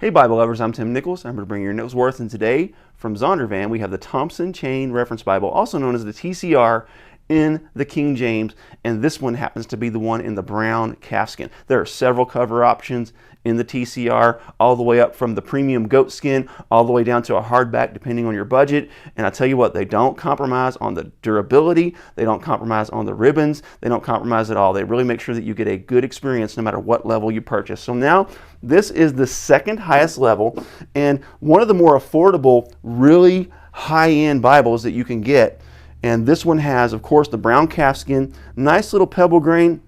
Hey Bible lovers, I'm Tim Nichols. I'm going to bring you your notes worth, and today from Zondervan we have the Thompson Chain Reference Bible, also known as the TCR in the King James, and this one happens to be the one in the brown calfskin. There are several cover options in the TCR, all the way up from the premium goatskin all the way down to a hardback depending on your budget. And I tell you what, they don't compromise on the durability, they don't compromise on the ribbons, they don't compromise at all. They really make sure that you get a good experience no matter what level you purchase. So now this is the second highest level and one of the more affordable, really high-end Bibles that you can get. And this one has, of course, the brown calfskin, nice little pebble grain.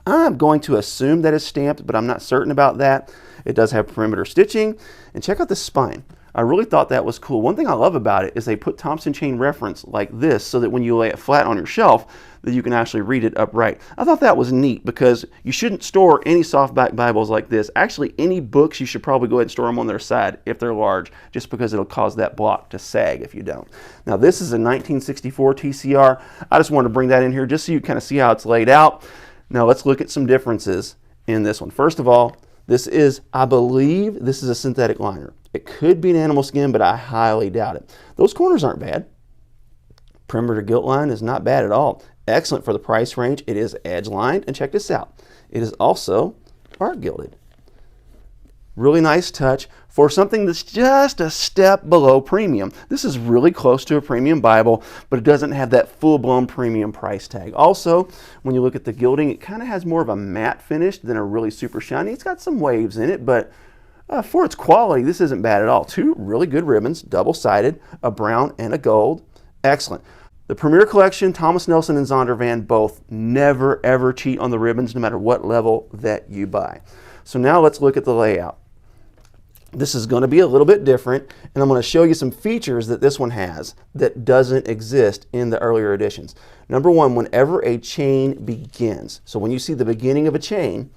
I'm going to assume that it's stamped, but I'm not certain about that. It does have perimeter stitching. And check out the spine. I really thought that was cool. One thing I love about it is they put Thompson Chain Reference like this so that when you lay it flat on your shelf, that you can actually read it upright. I thought that was neat because you shouldn't store any softback Bibles like this. Actually, any books, you should probably go ahead and store them on their side if they're large, just because it'll cause that block to sag if you don't. Now, this is a 1964 TCR. I just wanted to bring that in here just so you kind of see how it's laid out. Now, let's look at some differences in this one. First of all, this is, I believe, this is a synthetic liner. It could be an animal skin, but I highly doubt it. Those corners aren't bad. Perimeter gilt line is not bad at all. Excellent for the price range. It is edge lined, and check this out. It is also art gilded. Really nice touch for something that's just a step below premium. This is really close to a premium Bible, but it doesn't have that full-blown premium price tag. Also, when you look at the gilding, it kind of has more of a matte finish than a really super shiny. It's got some waves in it, but for its quality, this isn't bad at all. Two really good ribbons, double-sided, a brown and a gold. Excellent. The Premier Collection, Thomas Nelson and Zondervan both never ever cheat on the ribbons no matter what level that you buy. So now let's look at the layout. This is going to be a little bit different, and I'm going to show you some features that this one has that doesn't exist in the earlier editions. Number one, whenever a chain begins, so when you see the beginning of a chain,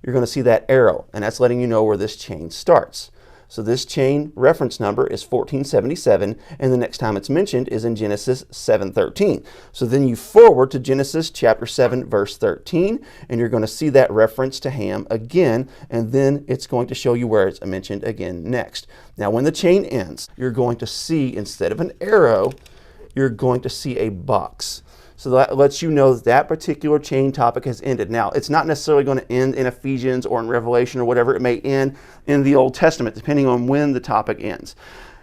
you're going to see that arrow, and that's letting you know where this chain starts. So this chain reference number is 1477, and the next time it's mentioned is in Genesis 7:13. So then you forward to Genesis chapter 7, verse 13, and you're going to see that reference to Ham again, and then it's going to show you where it's mentioned again next. Now when the chain ends, you're going to see, instead of an arrow, you're going to see a box. So that lets you know that particular chain topic has ended. Now, it's not necessarily going to end in Ephesians or in Revelation or whatever. It may end in the Old Testament, depending on when the topic ends.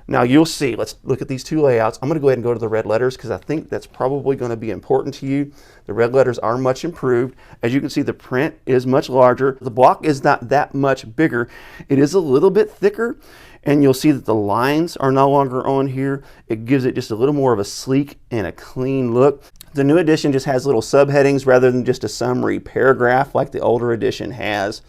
Now, you'll see. Let's look at these two layouts. I'm going to go ahead and go to the red letters because I think that's probably going to be important to you. The red letters are much improved. As you can see, the print is much larger. The block is not that much bigger. It is a little bit thicker, and you'll see that the lines are no longer on here. It gives it just a little more of a sleek and a clean look. The new edition just has little subheadings rather than just a summary paragraph like the older edition has.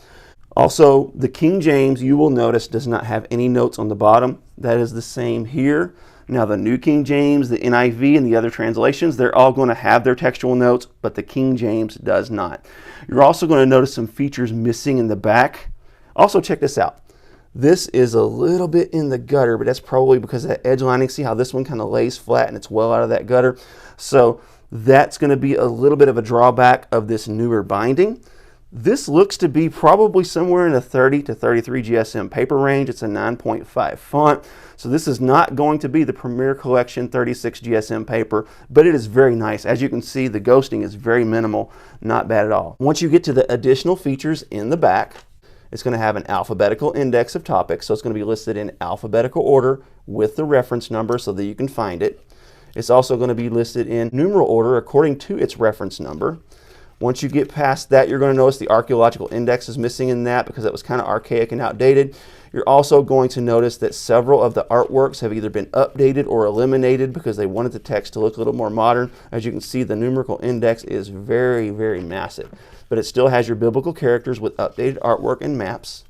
Also, the King James, you will notice, does not have any notes on the bottom. That is the same here. Now, the New King James, the NIV, and the other translations, they're all going to have their textual notes, but the King James does not. You're also going to notice some features missing in the back. Also, check this out. This is a little bit in the gutter, but that's probably because of that edge lining. See how this one kind of lays flat and it's well out of that gutter? So that's going to be a little bit of a drawback of this newer binding. This looks to be probably somewhere in the 30 to 33 GSM paper range. It's a 9.5 font. So this is not going to be the Premier Collection 36 GSM paper, but it is very nice. As you can see, the ghosting is very minimal, not bad at all. Once you get to the additional features in the back, it's going to have an alphabetical index of topics. So it's going to be listed in alphabetical order with the reference number so that you can find it. It's also going to be listed in numeral order according to its reference number. Once you get past that, you're going to notice the archaeological index is missing in that because it was kind of archaic and outdated. You're also going to notice that several of the artworks have either been updated or eliminated because they wanted the text to look a little more modern. As you can see, the numerical index is very, very massive, but it still has your biblical characters with updated artwork and maps.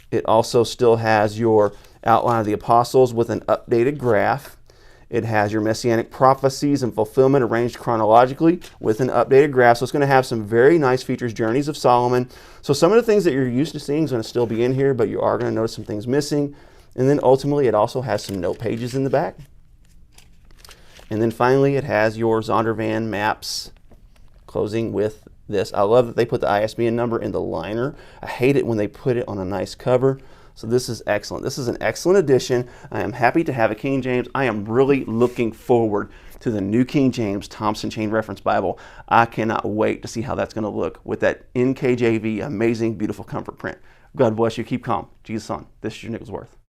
It also still has your outline of the apostles with an updated graph. It has your messianic prophecies and fulfillment arranged chronologically with an updated graph. So it's going to have some very nice features, journeys of Solomon. So some of the things that you're used to seeing is going to still be in here, but you are going to notice some things missing. And then ultimately, it also has some note pages in the back. And then finally, it has your Zondervan maps closing with this. I love that they put the ISBN number in the liner. I hate it when they put it on a nice cover. So this is excellent. This is an excellent addition. I am happy to have a King James. I am really looking forward to the New King James Thompson Chain Reference Bible. I cannot wait to see how that's going to look with that in KJV amazing, beautiful comfort print. God bless you. Keep calm. Jesus on. This is your Nicholsworth.